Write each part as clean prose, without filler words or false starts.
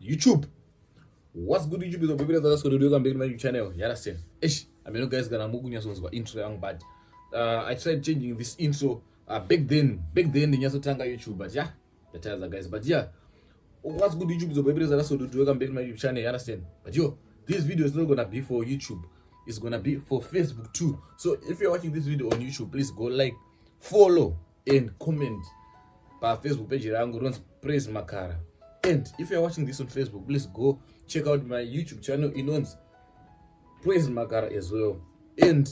YouTube. What's good YouTube is a baby that's going to do on my YouTube channel. You understand? I mean, you guys gonna move your intro young, but I tried changing this intro back then the Nyathi Family YouTube, but yeah, the tires are guys. But yeah, what's good YouTube is a baby that's going to do on my YouTube channel. You understand? But yo, this video is not gonna be for YouTube. It's gonna be for Facebook too. So if you're watching this video on YouTube, please go like, follow, and comment. By Facebook page runs Praise Makara. And if you're watching this on Facebook, please go check out my YouTube channel. It owns Praise Makara as well. And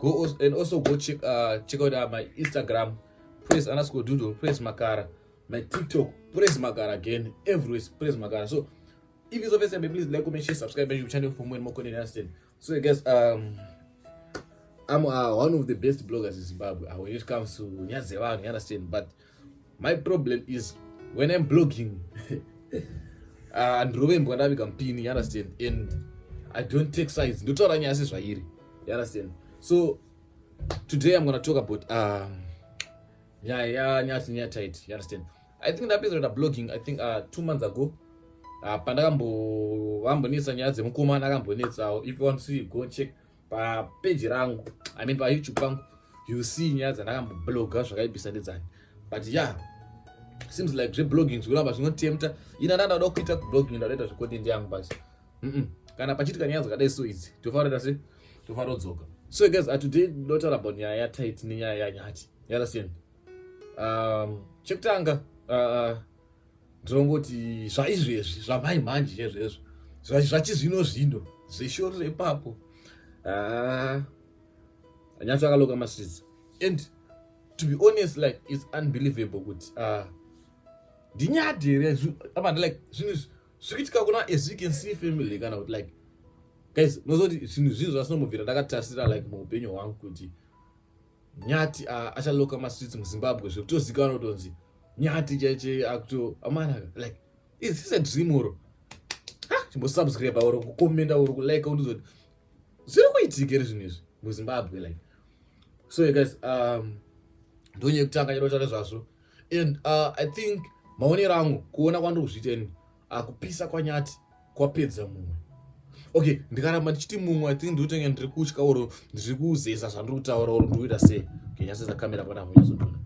also go check out my Instagram, Praise_Doodle, Praise Makara. My TikTok, Praise Makara again. Everywhere Praise Makara. So if it's obvious, please like, comment, share, subscribe my YouTube channel for more and more content. Understand? So I guess I'm one of the best bloggers in Zimbabwe when it comes to Nyathi Family, you understand? But my problem is when I'm blogging and remember when I become pin, you understand? And I don't take sides. You understand? So today I'm gonna talk about Tytie, you understand? I think that episode of blogging, I think 2 months ago. If you want to see, go check pa page rangu, I mean pa YouTube rangu, you see Nyathi and blogger. But yeah, seems like blogging so but not tempter. Inadanda do kuita blogging na data content yangu basi. Kana pachitika Nyathi kada so easy. To follow zoga. So guys, today not all about Tytie ni Nyathi. You understand? Chekutanga ndongoti zvaizvezvi zvamai manje chezvezvo zvachizvino zveshoro ipapo Nyathi akaloka mastreets. And to be honest, like, it's unbelievable kuti Nyathi like zvikitika kuna as you can see family kana kuti like guys nozoti zvinhu zvizvo zvasinomubvira ndakatasira like muupenyu hwangu kuti Nyathi achaloka mastreets muZimbabwe zvekutozikanwa kutonzi Nyathi cheche akuto amana like is this a dream or subscribe or comment or like undizoti zviri kuitika zvinhu izvi muZimbabwe like. So you guys ndonye kutanga chero zvazvo. And I think maonero angu kuona kwandozviteni kupisa kwaNyathi kwapedza mumwe. Okay, ndikaramba ndichiti mumwe, I think ndotenge ndiri kutya oro ndiri kuzesa zvandiri kutaura oro ndoita sei. Okay, nyaseza kamera pana munyazodona.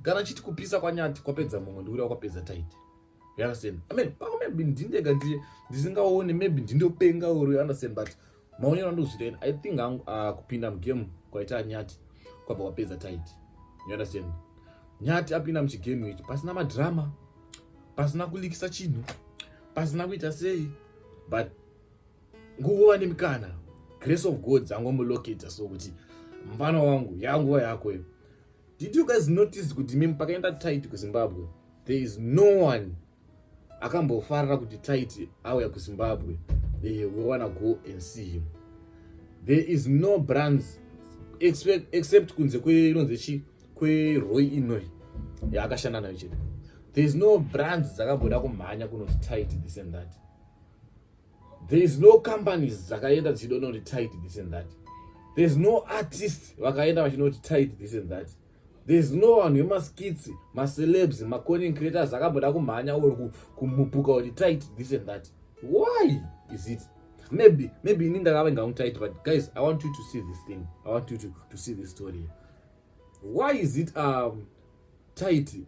Kana chiti kupisa kwaNyathi kwapedza mumwe ndikuda kwapedza Tytie. You understand? I mean, maybe ndindega ndisingaone, maybe ndindopenga oro, you understand? But maonero andozviteni, I think kupinda mugame kwaita Nyathi kwabva kwapedza Tytie. You understand? Nyathi apinda muchigame ichi pasina madrama, pasina kulikisa chinhu, pasina kuita sei, but nguva nemikana grace of God angomulocate so kuti mfana wangu yanguva yako. Did you guys notice kuti mimi pakaenda Tytie kuZimbabwe, there is no one akambofarira kuti Tytie auya kuZimbabwe, we wanna go and see him. There is no brands except kunze kweRoy Inouye yakashanda nayo chete. There is no brands dzakamboda kumhanya kunoti Tytie this and that. There is no companies dzakaenda dzichidona kuti Tytie this and that. There is no artists vakaenda vachinoti Tytie this and that. There is no one wemaskits, macelebs, macontent creators akamboda kumhanya uri kumupuka kuti Tytie this and that. Why is it? Maybe ini ndakava ngamuTytie, but guys, I want you to see this thing. I want you to see this story. Why is it Tytie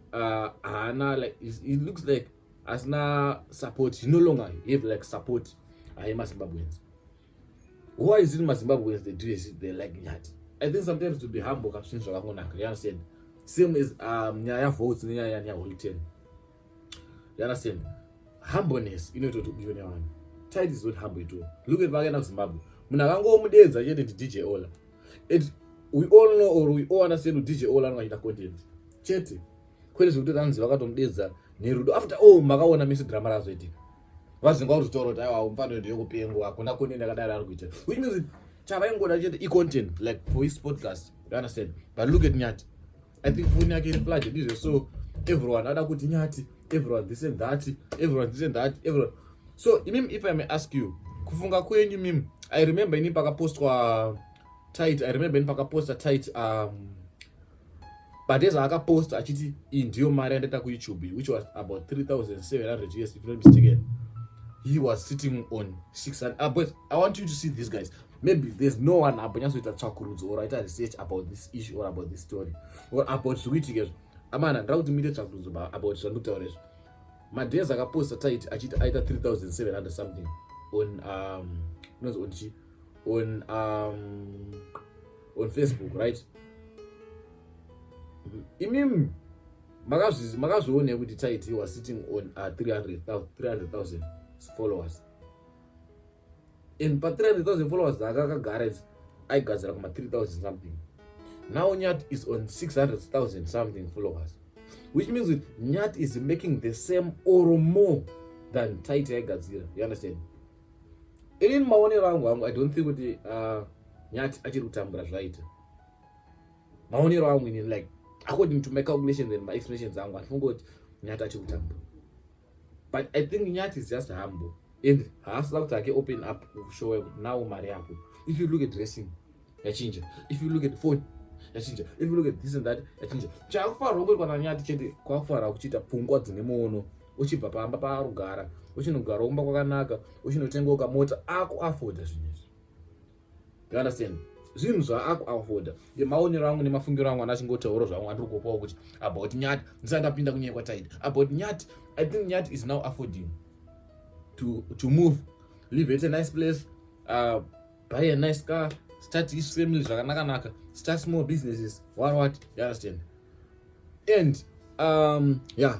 like it looks like asna support, no longer have like support Zimbabweans. Why is it Zimbabweans they do this? They like Nyathi. I think sometimes to be humble comes from you understand? Same as nyaya votes nyaya Holten. You understand? Humbleness, you know, to give anyone. Tytie is not humble too. Look at Bagana Zimbabwe. Munagangomudeza yet DJ Ola. We all know or we all understand DJ Ola ngachita content. Chete. Kweli zvikuti ranzi vakatomudeza nerudo after makaona misi drama razoitika. Vazinga kutoro kuti aiwa mfano ndiyokupengwa akuna content akadaro ari kuita. Which means chavaingoda chete content like for his podcast. You understand? But look at Nyathi. I think phone yake iri flooded is so everyone ada kuti Nyathi, everyone this and that, everyone this and that, everyone. So if I may ask you, kufunga kwenyu mimi, I remember ini pakapostwa Tytie, I remember ini pakaposta Tytie but as akaposta achiti ndiyo mari yandaita kuYouTube, which was about 3,700 US if not mistaken. he was sitting on 600. But I want you to see this, guys. Maybe there's no one abonyasoita tsvakurudzo or write a research about this issue or about this story or about zvikuitika izvo. Amana ndauti muite tsvakurudzo about zvandikutaura izvo. Madhezi akaposta Tytie achiti aita 3,700 something on on Facebook, right? Imim makazvione kuti Tytie was sitting on 300,000 followers. And pa 300,000 followers akagara aigadzira kuma 3,000 something. Now Nyathi is on 600,000 something followers, which means that Nyathi is making the same or more than Tytie aigadzira. You understand? In maonero angu, I don't think kuti Nyathi achiri kutambura zvaita. Maonero angu in like according to my calculations and my explanations angu, I think kuti Nyathi achiri kutambura. But I think Nyathi is just humble. And has like to open up show now Mariaku. If you look at dressing, yachinja. If you look at phone, yachinja. If you look at this and that, yachinja. Chakufara robo kwa Nyathi chete kwafara kuchita pfungwa dzine muono. Uchibva pamba parugara, uchinogara umba kwakanaka, uchinotenga kamota ako afforda zvinezvi. You understand? Zvinhu zvaako afforda. Maonero angu nemafungiro angu anachingotaura zvangu andiri kupawo kuti about Nyathi ndisandapinda kunyaya kwa Tytie. About Nyathi, I think Nyathi is now affording to move, live at a nice place, buy a nice car, start his family zvakanaka, start small businesses, what, you understand? And yeah,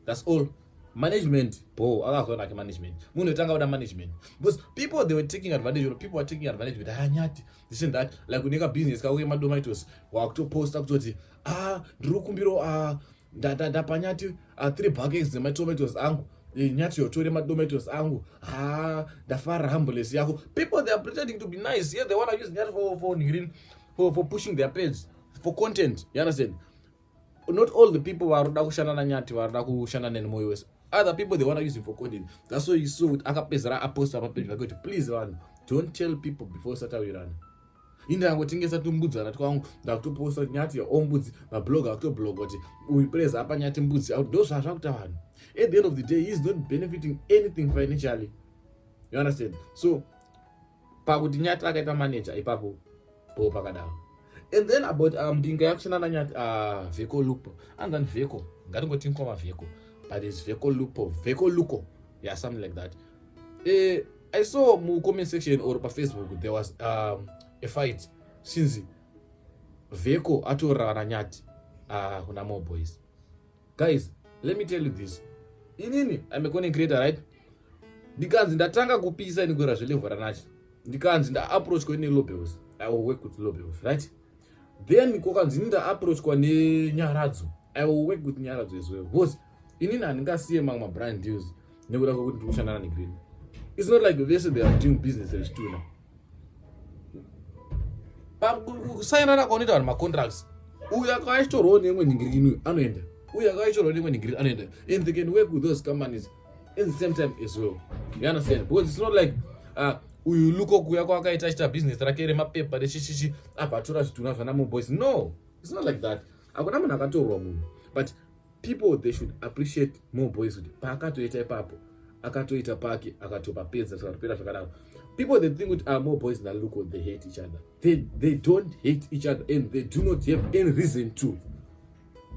that's all. Management, akazona management. Munotanga uda management. Because people they were taking advantage, or people were taking advantage with Nyathi, this and that, like uneka business kauye madomaitos, wakutoposta kutoti ndiri kumbiro ndapa Nyathi 3 buckets dzematomatoes angu. Nyathi yotore madomatoes angu ndafara humbless yako. People they are pretending to be nice. Yeah, they want to use Nyathi for pushing their page, for content. You understand? Not all the people varoda kushanda na Nyathi varoda kushanda nemoyo wese. Other people they want to use him for content. That's why you saw with akapezera aposta pa page like, please run, don't tell people before Saturday. Indangotengesa tumbudzana twangu ndakutoposta Nyathi ombudzi mablog akutoblog kuti uipreza apa Nyathi mbudzi out those are zvakuta vanhu. At the end of the day, he's not benefiting anything financially. You understand? So pakuti Nyathi akaita manager ipapo po pakadaro. And then about ndinga yakushanda na Nyathi Veko Lupo. And then Veko ngatingoti nkoma Veko, but it's Veko Luko, yeah, something like that. I saw mu comment section or pa Facebook there was a fight since Veko atora na Nyathi kuna more boys. Guys, let me tell you this. Inini I'm a content creator, right? Ndikanzi ndatanga kupisa nigora zvelevo ranachi. Ndikanzi nda approach kwa low bills. I will work with low bills, right? Then kokanzi nda approach kwa Nyaradzo. I will work with Nyaradzo as well. Because inini andingasiye mamwe brand deals nekuda kwokuti ndikushanda na green. It's not like they say they are doing business as two now. Sign na kaonita vanhu ma-contracts. Uya akaishtorwa nemwe ningiriki anoenda. Uya akaishtorwa nemwe ningiriki anoenda. And they can work with those companies at the same time as well. You understand? Because it's not like uyu luko kuya kwakaita achita business rake remapepa reshishishi abva atora zvitunha zvana boys. No, it's not like that. Hakuna munhu akatorwa munhu. But people they should appreciate more boys kuti paakatoita ipapo akatoita pake akatopapedza zvakatopera zvakadaro. People they think with more boys than Luko, they hate each other. They don't hate each other and they do not have any reason to.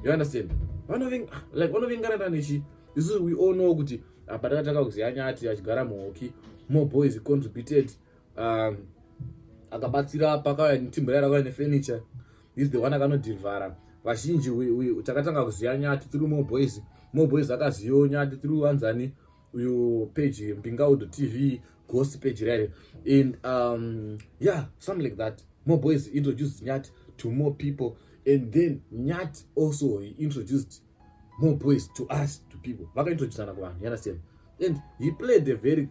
You understand? One of them ngana nishi. This is we all know kuti patakataka kuziya Nyathi achigara muhoki, more boys contributed akabatsira pakauya netimbura yakauya nefurniture. This is the one akanodhivhara. Vazhinji takatanga kuziya Nyathi through more boys akaziyo Nyathi through anzani uyu page Mpingaudo.tv ghost page right. And yeah, something like that. More boys introduced Nyathi to more people, and then Nyathi also introduced more boys to us, to people. You understand? And he played a very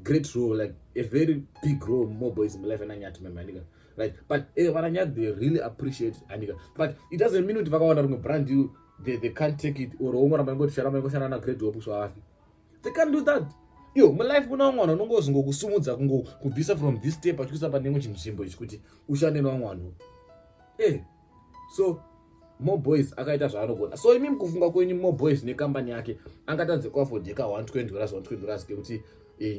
great role, like a very big role, more boys in my life and Nyathi member, right? But Nyathi, they really appreciate Aniga. But it doesn't mean if I want to brand you, they can't take it or they can't do that. Yo, my life kuna mwana nongozi ngokusumudza kubvisa from this step achikuisa panengo chinzvimbo ichi kuti ushande nomwana. So More Boys akaita zvaanogona. So imi mukufunga kwenyu More Boys nekambani yake angatadze kuafodeka $120 kekuti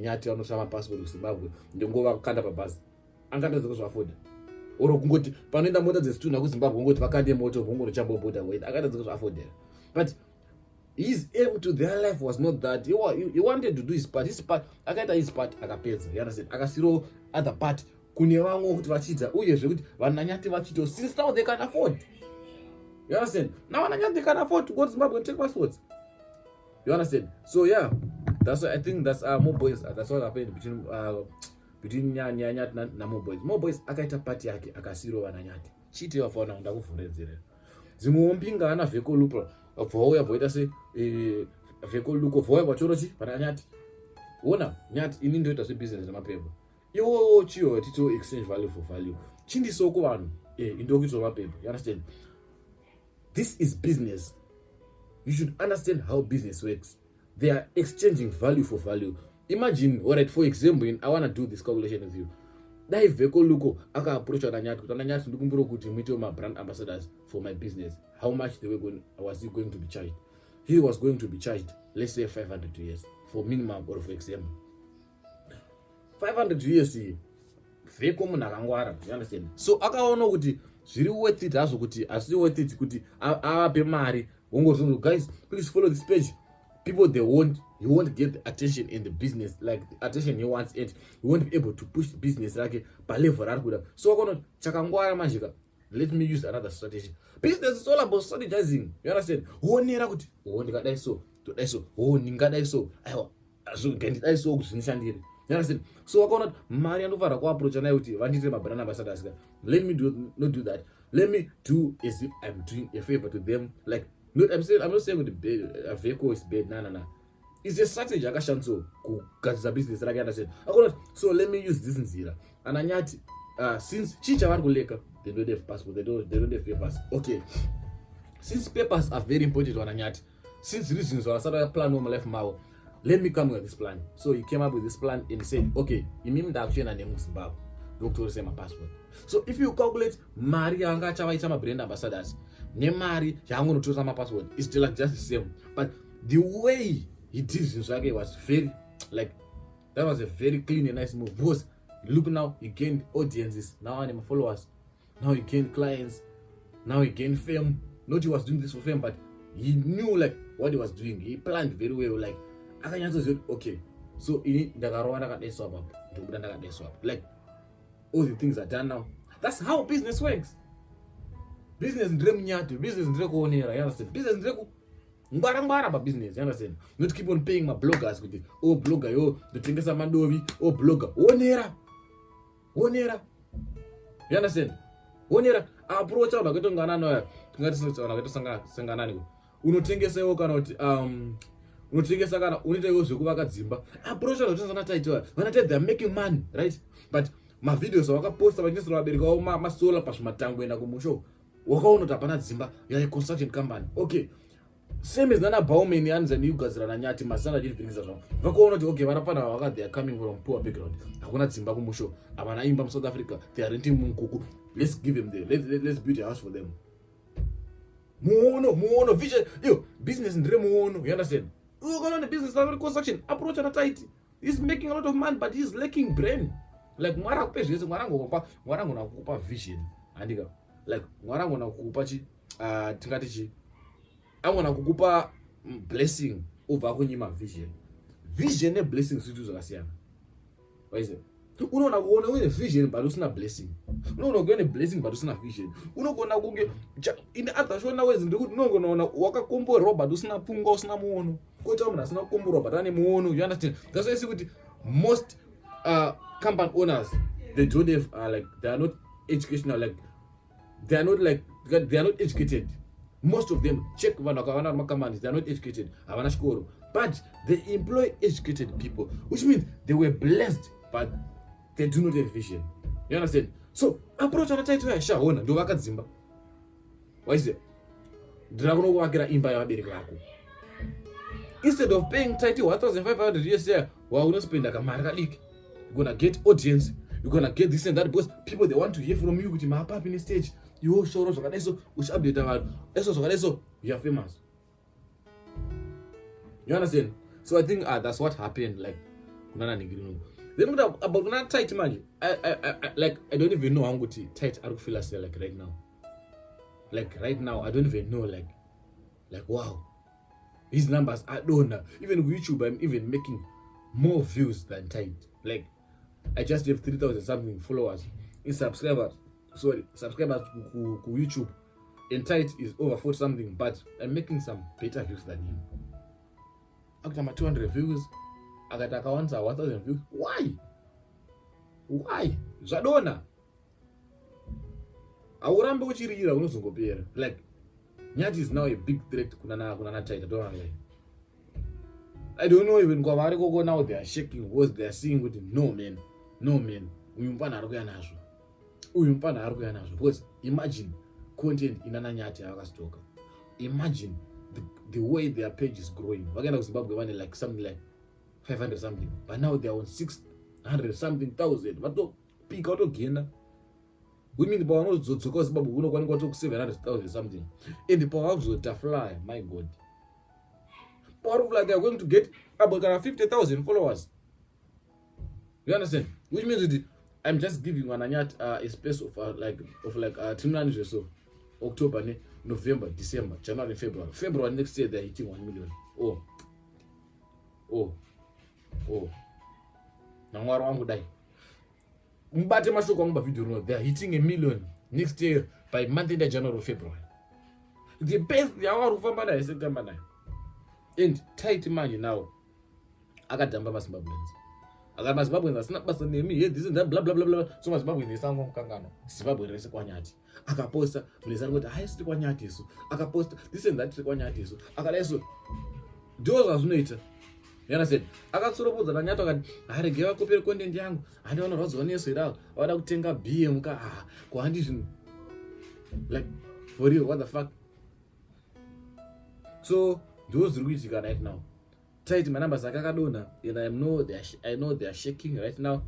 Nyathi anoshama passport kuZimbabwe ndingova kukanda pabhazi. Angatadze kuzvafoda. Oro kungoti panoenda mota dzesituna kuZimbabwe ngoti vakande moto vongonochamba boda wait akatadze kuzvafodera. But his aim to their life was not that. He wanted to do his part. His part akaita his part akapedza. You understand? Akasiro other part kune vamwe kuti vachiita uyezve kuti vananyati vachito since now they can afford. You understand? Now vananyati they can afford to go to Zimbabwe and take passports. You understand? So yeah, that's why I think that's More Boys. That's what happened between Nyati na More Boys. More Boys akaita part yake akasiro vananyati. Chite vafauna ndakuvhurenzera. Zimuombinga ana vheko lupa. Vauya voita se vheko luko vauya kwachorochi vananyati. Ona Nyati ini ndoita zvebusiness nemapepa. Iwo chiyo tito exchange value for value. Chindisoko vanhu indokuitwa mapepa. You understand? This is business. You should understand how business works. They are exchanging value for value. Imagine, alright, for example, I want to do this calculation with you. Dai vheko luko aka approach Nyati kuti Nyati ndikumbira kuti muite my brand ambassadors for my business. How much was he going to be charged? He was going to be charged, let's say 500 US for minimum or for example. 500 US vheko munhu akangwara. You understand? So akaona kuti zviri worth it hazvo kuti asi worth it kuti avape mari. Guys, please follow this page. People he won't get the attention in the business, like the attention he wants, and he won't be able to push the business like a level. So chakangwara majika. Let me use another strategy. Business is all about strategizing. You understand? Onera kuti ndingadai so to dai so ningadai so aiwa azvogandidai so kuzvinishandire. You understand? So wakaona mari anofara kuapproach nayo kuti vandiite mabrand ambassadors. Let me not do that. Let me do as if I'm doing a favor to them. Like I'm not saying the vehicle is bad. No. It's a strategy akashandisa kugadzisa business rake. Understand? So let me use this nzira. And Nyati, since chicha vari kuleka, they don't have passport, they don't have papers. Okay. Since papers are very important to Nyati, since reasons I started a plan on my life now, let me come with this plan. So he came up with this plan and he said, okay, you mean that action and Zimbabwe. Doctor say my passport. So if you calculate mari anga chavaita ma brand ambassadors, ne mari yango notosa my passport, it's still like just the same. But the way he did it was very that was a very clean and nice move. Because look now, he gained audiences, now I'm followers, now he gained clients, now he gained fame. Not he was doing this for fame, but he knew what he was doing. He planned very well. Akanyanso said, okay, so ini ndakarowana kadeswap ndokuda ndakadeswap. All the things are done now. That's how business works. Business ndre Nyati, business ndre kuonera, you understand? Business ndre ngwara pa business, you understand? Not keep on paying my bloggers kuti blogger yo ndotengesa madovi, blogger onera. You understand? Onera approach out akatongana nayo, sangana niko. Unotengesa yo kana kuti unotengesa kana unoita yo zvekuvaka dzimba. Approach out kuti Tytie. Vanati they're making money, right? But my videos wakaposta vachiisira vabereki vavo masola pazvimatango enda kumusho wakaona kuti hapana dzimba construction company. Okay, same as nana Bauman yanza ndiyugadzira naNyati masana chirivhingisa zvavo vakaona kuti okay vanapana vaka they are coming from poor background, hakuna dzimba kumusho, havana imba muSouth Africa, they are renting munkuku, let's give them there, let's build a house for them. Muono vision yo business ndire muono. You understand? Ukaona business construction approach na Tytie, he's making a lot of money but he's lacking brain. Mwara kupe zvese mwarangu nakukupa vision andika mwarangu nakukupa tingati chi angona kukupa blessing over kunyima vision ne blessing zvitu zvakasiyana. Waize unoona kuona une vision but usina blessing, unoona kuone blessing but usina vision, unogona kunge in other shona ways ndikuti unogona wakakomborwa but usina pfungwa usina muono, koita munhu asina kukomborwa but ane muono. You understand? That's why I say kuti most company owners, they don't have they are not educational, they are not educated. Most of them check companies, they are not educated, but they employ educated people, which means they were blessed but they do not have vision. You understand? So approach on Tytie shaona ndo vakadzimba. Waize ndirakuno kuvakira imba yavabereki vako. Instead of paying Tytie 1,500 US waunospenda kamari kadiki, you're gonna get audience, you're gonna get this and that because people they want to hear from you kuti maapa in stage. you shoro zvakadai so uchiupdate vanhu eso zvakadai so you are famous. You understand? So I think that's what happened like kunana nigirino. Then about kunana Tytie manje I don't even know how nguti Tytie ari kufeel as like right now. Like right now I don't even know like wow. His numbers I don't know. Even on YouTube I'm even making more views than Tytie. Like I just have 3,000 something followers. In subscribers to YouTube. And Tytie is over 40 something, but I'm making some better views than him. After my 200 views, I got accounts at 1,000 views. Why? Zadona. I would remember what you like Nyathi is now a big threat kunana Tytie. I don't know even go now they are shaking what they are seeing with him. No man. Because imagine content in Nyathi akastoka. Imagine the way their page is growing. Wagenda Zimbabwe one like something like 500 something, but now they are on 600 something thousand. But to peak out again. We mean the power of Zimbabwe we don't go to 700,000 something. And the power of Fly, my God. Power of like they are going to get about 50,000 followers. You understand? Which means I'm just giving Nyathi a space of like 2 months or so. October, November, December, January, February. February next year they're hitting 1 million. Nangwaro wangu dai. Mbate mashoko wangu video no. They're hitting 1 million next year by month in January or February. The best they are ufamba na September na. And Tytie manje now. Akadamba maSimbabweans. Mazimbabwe asina basa nemi this is that blah blah blah blah. So Mazimbabwe nesango mkangano. Zimbabwe rese kwa Nyathi. Akaposta mulezari kuti haisi kwa Nyathi isu. Akaposta this and that kwa Nyathi isu. Akaleso ndio zvazvinoita. You understand? Akatsoropoza na Nyathi akati arege vakopera content yangu. Handi vanorwadzwa nesu ira. Vada kutenga BM ka kwa handi zvinhu. Like for real what the fuck? So those zviri kuitika right now. Tytie my numbers akakadona and I know they are shaking right now.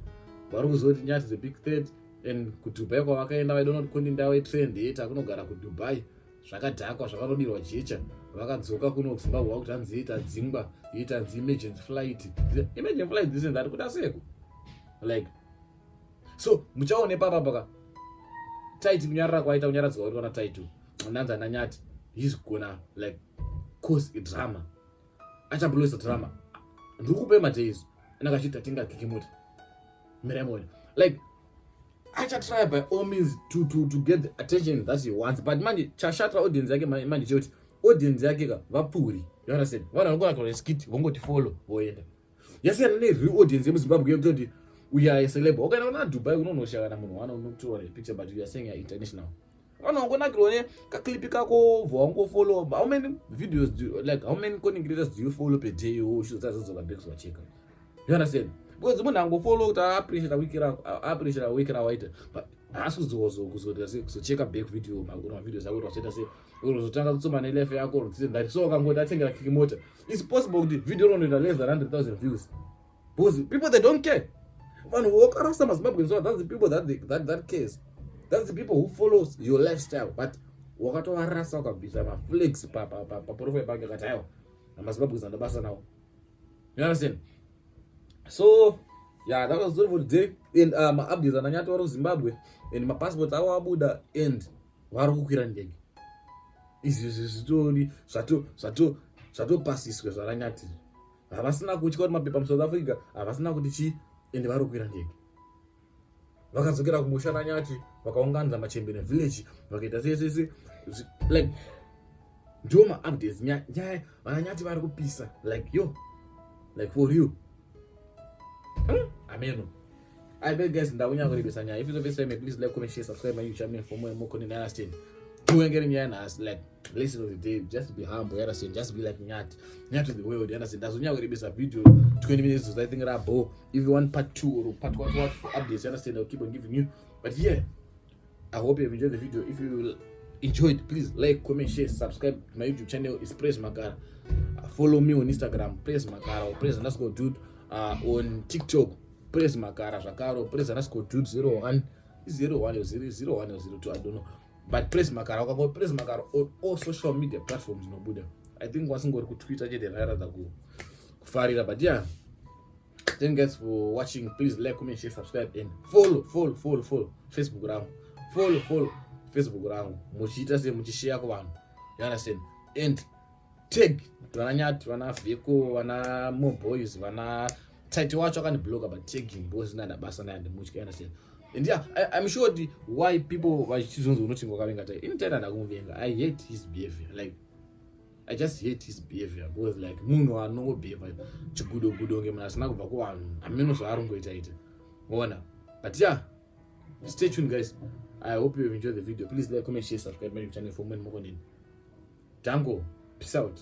Varikuzoti Nyathi is a big threat and kuDubai kwavakaenda I don't know content yavo trend yeta kunogara kuDubai zvakadhakwa zvakanodirwa jecha vakadzoka kuno kuZimbabwe kuti hanzi ita dzingwa ita emergency flight this and that kuda seko like so muchaone papa Tytie kunyarara kwaita kunyaradzwa kuti ona Tytie nanza na Nyathi he's gonna like cause a drama. Achabulisa drama. Ndukupe days nakachita tinga kikimota. Miremoni. Like acha try by all means to get the attention that he wants, but manje chashatra audience yake manje choti audience yake ka vapfuri. You understand? Vana ngona kona skit vongoti follow voenda. Yasiyana ne real audience yemuZimbabwe yekuti we are a celeb. Ukaenda Dubai unonoshaka munhu wana unokutora picture but you are saying you are international. Ngona krone ka clip kako vongo follow. How many videos how many content creators do you follow per day? You should start to back so check. You understand? Because munhu ango follow ta appreciate a week waita but asikuzozo so check back video magona videos ako roseta say urozotanga kutsoma ne life yako that so kangoti atengera kikimota. It's possible the video run with less than 100,000 views. Because people they don't care. Man walk around some Zimbabweans, so that's the people that cares. That's the people who follows your lifestyle. But wakatoa rasa kabisa ma flex pa profile bank katayo. Na Zimbabweans and basa now. You understand? So yeah, that was all for today. And my updates on Nyathi wa Zimbabwe and my passport awa abuda and vari kukwira ndege. Izvi story zvato pasiswe zvara Nyathi. Havasina kutya kuti mapepa muSouth Africa, havasina kuti chi and vari kukwira ndege. Vakadzokera kumusha naNyathi, vakaunganidza machembere village, vakaita sese like ndio ma updates nyaya Nyathi vari kupisa like like for you. Amen. I beg guys ndaunya kuribisa nyaya. If it's the first time, please like, comment, share, subscribe my YouTube channel for more content. Understand? Do and getting here as like listen to the day, just be humble. You understand? Just be like Nyathi to the world. You understand? That's when you ribisa video 20 minutes. I think that if you want part 2 or part 1 for updates, you understand? I'll keep on giving you. But yeah, I hope you have enjoyed the video. If you enjoyed, please like, comment, share, subscribe. My YouTube channel is Praise Makara. Follow me on Instagram, Praise Makara, or Praise _ dude. On TikTok, Praise Makara, Shakaro, Praise _ dude 01 or 02, I don't know. but press makara ukangopress makara on all social media platforms nobuda. I think wasingori ku Twitter chete rairadza kufarira, but yeah, thank you guys for watching. Please like, comment, share, subscribe, and follow Facebook rangu, follow Facebook rangu, muchiita se muchishare kuvanhu, you understand, and tag vana Nyathi, vana Veko, vana Mo Boys, vana Tytie wacho akandiblogger, but tagging boys nanda basa naye ndimutya, you understand. And yeah, I'm sure why people vachizonzi unoti ngwakavenga tai initenda ndakumvenga. I hate his behavior, like I just hate his behavior, because like munhu anongobehave chigudo nge munhu asina kubva kuvanhu ameno zvaarungoita ite ona. But yeah, stay tuned guys. I hope you have enjoyed the video. Please like, comment, share, subscribe my channel for more content. Tango, peace out.